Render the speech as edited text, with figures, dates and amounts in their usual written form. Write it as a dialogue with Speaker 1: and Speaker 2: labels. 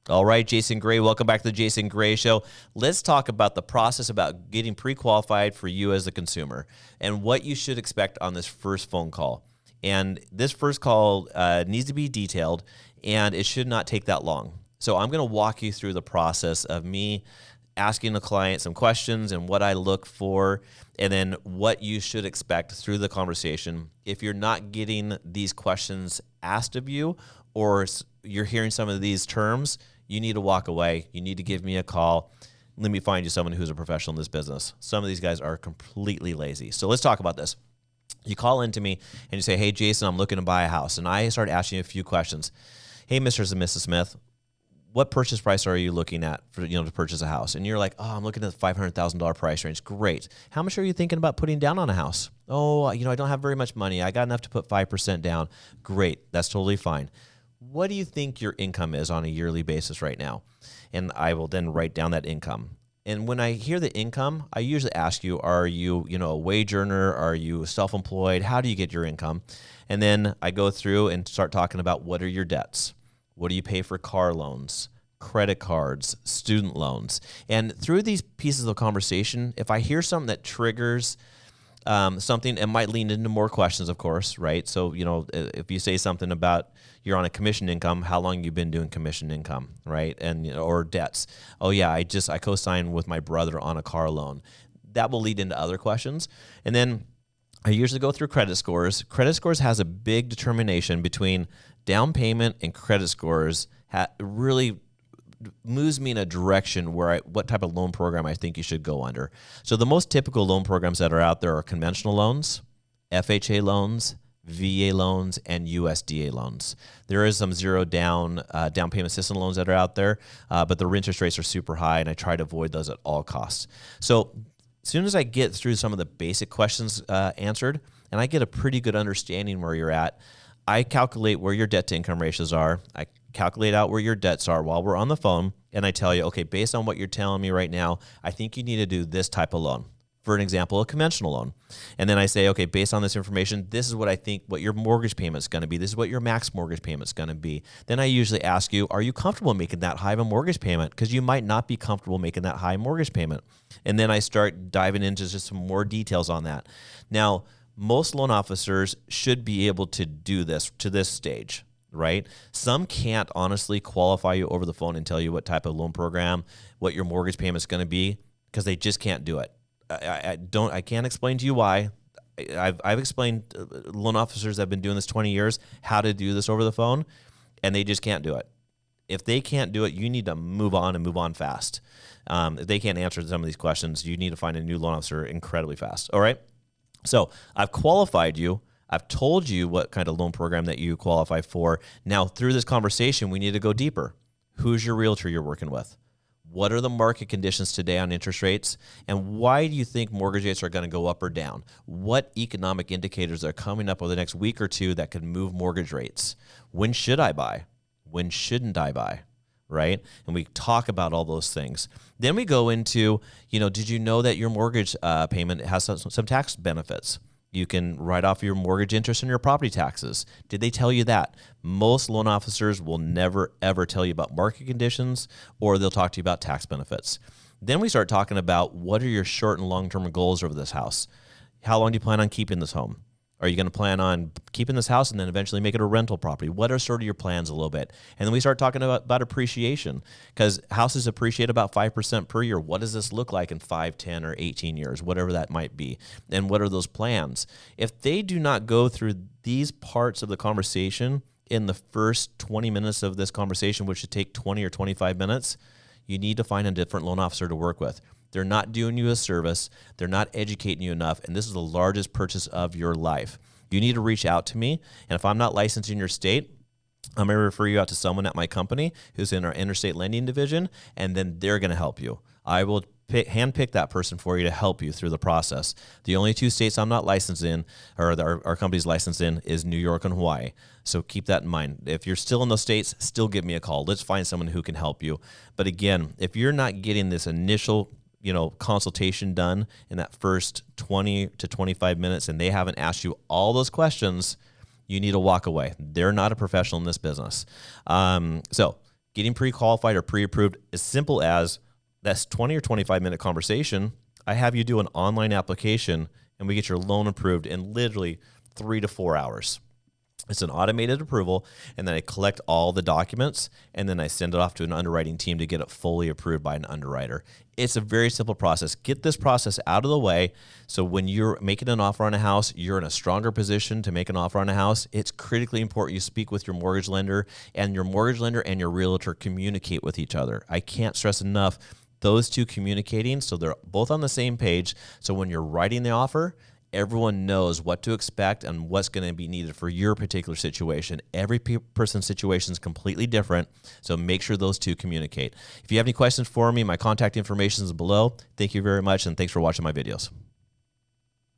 Speaker 1: All right, Jason.Gray, welcome back to the Jason.Gray Show. Let's talk about the process about getting pre-qualified for you as a consumer and what you should expect on this first phone call. And this first call needs to be detailed, and it should not take that long. So I'm going to walk you through the process of me asking the client some questions and what I look for, and then what you should expect through the conversation. If you're not getting these questions asked of you, or you're hearing some of these terms, you need to walk away. You need to give me a call. Let me find you someone who's a professional in this business. Some of these guys are completely lazy. So let's talk about this. You call into me and you say, hey, Jason, I'm looking to buy a house. And I start asking you a few questions. Hey, Mr. and Mrs. Smith, what purchase price are you looking at for, to purchase a house? And you're like, oh, I'm looking at the $500,000 price range. Great. How much are you thinking about putting down on a house? Oh, I don't have very much money. I got enough to put 5% down. Great. That's totally fine. What do you think your income is on a yearly basis right now? And I will then write down that income. And when I hear the income, I usually ask you, are you, a wage earner? Are you self-employed? How do you get your income? And then I go through and start talking about what are your debts? What do you pay for car loans, credit cards, student loans? And through these pieces of conversation, if I hear something that triggers something, it might lean into more questions, of course, right? So, if you say something about you're on a commission income, how long you've been doing commission income, right? And, or debts. Oh yeah, I co-signed with my brother on a car loan. That will lead into other questions. And then I usually go through credit scores. Credit scores has a big determination between down payment and credit scores. Really moves me in a direction where what type of loan program I think you should go under. So the most typical loan programs that are out there are conventional loans, FHA loans, VA loans, and USDA loans. There is some zero down payment assistance loans that are out there, but the interest rates are super high, and I try to avoid those at all costs. So as soon as I get through some of the basic questions answered, and I get a pretty good understanding where you're at, I calculate where your debt-to-income ratios are. I calculate out where your debts are while we're on the phone, and I tell you, okay, based on what you're telling me right now, I think you need to do this type of loan. For an example, a conventional loan. And then I say, okay, based on this information, this is what I think what your mortgage payment is going to be. This is what your max mortgage payment is going to be. Then I usually ask you, are you comfortable making that high of a mortgage payment? Because you might not be comfortable making that high mortgage payment. And then I start diving into just some more details on that. Now, most loan officers should be able to do this to this stage, right? Some can't honestly qualify you over the phone and tell you what type of loan program, what your mortgage payment is going to be, because they just can't do it. I can't explain to you why. I've explained loan officers that have been doing this 20 years how to do this over the phone, and they just can't do it. If they can't do it, you need to move on and move on fast. If they can't answer some of these questions, you need to find a new loan officer incredibly fast. All right? So I've qualified you. I've told you what kind of loan program that you qualify for. Now, through this conversation, we need to go deeper. Who's your realtor you're working with? What are the market conditions today on interest rates? And why do you think mortgage rates are going to go up or down? What economic indicators are coming up over the next week or two that could move mortgage rates? When should I buy? When shouldn't I buy? Right? And we talk about all those things. Then we go into, did you know that your mortgage payment has some tax benefits? You can write off your mortgage interest and your property taxes. Did they tell you that? Most loan officers will never, ever tell you about market conditions, or they'll talk to you about tax benefits. Then we start talking about what are your short and long-term goals over this house? How long do you plan on keeping this home? Are you going to plan on keeping this house and then eventually make it a rental property? What are sort of your plans a little bit? And then we start talking about appreciation, because houses appreciate about 5% per year. What does this look like in 5, 10, or 18 years, whatever that might be? And what are those plans? If they do not go through these parts of the conversation in the first 20 minutes of this conversation, which should take 20 or 25 minutes, you need to find a different loan officer to work with. They're not doing you a service. They're not educating you enough. And this is the largest purchase of your life. You need to reach out to me. And if I'm not licensed in your state, I'm going to refer you out to someone at my company who's in our interstate lending division, and then they're going to help you. I will handpick that person for you to help you through the process. The only two states I'm not licensed in, or our company's licensed in, is New York and Hawaii. So keep that in mind. If you're still in those states, still give me a call. Let's find someone who can help you. But again, if you're not getting this initial consultation done in that first 20 to 25 minutes, and they haven't asked you all those questions, you need to walk away. They're not a professional in this business. So Getting pre-qualified or pre-approved is simple as that's 20 or 25-minute conversation. I have you do an online application, and we get your loan approved in literally 3 to 4 hours. It's an automated approval, and then I collect all the documents, and then I send it off to an underwriting team to get it fully approved by an underwriter. It's a very simple process. Get this process out of the way so when you're making an offer on a house, you're in a stronger position to make an offer on a house. It's critically important you speak with your mortgage lender, and your mortgage lender and your realtor communicate with each other. I can't stress enough those two communicating so they're both on the same page. So when you're writing the offer, everyone knows what to expect and what's going to be needed for your particular situation. Every person's situation is completely different, so make sure those two communicate. If you have any questions for me, my contact information is below. Thank you very much, and thanks for watching my videos.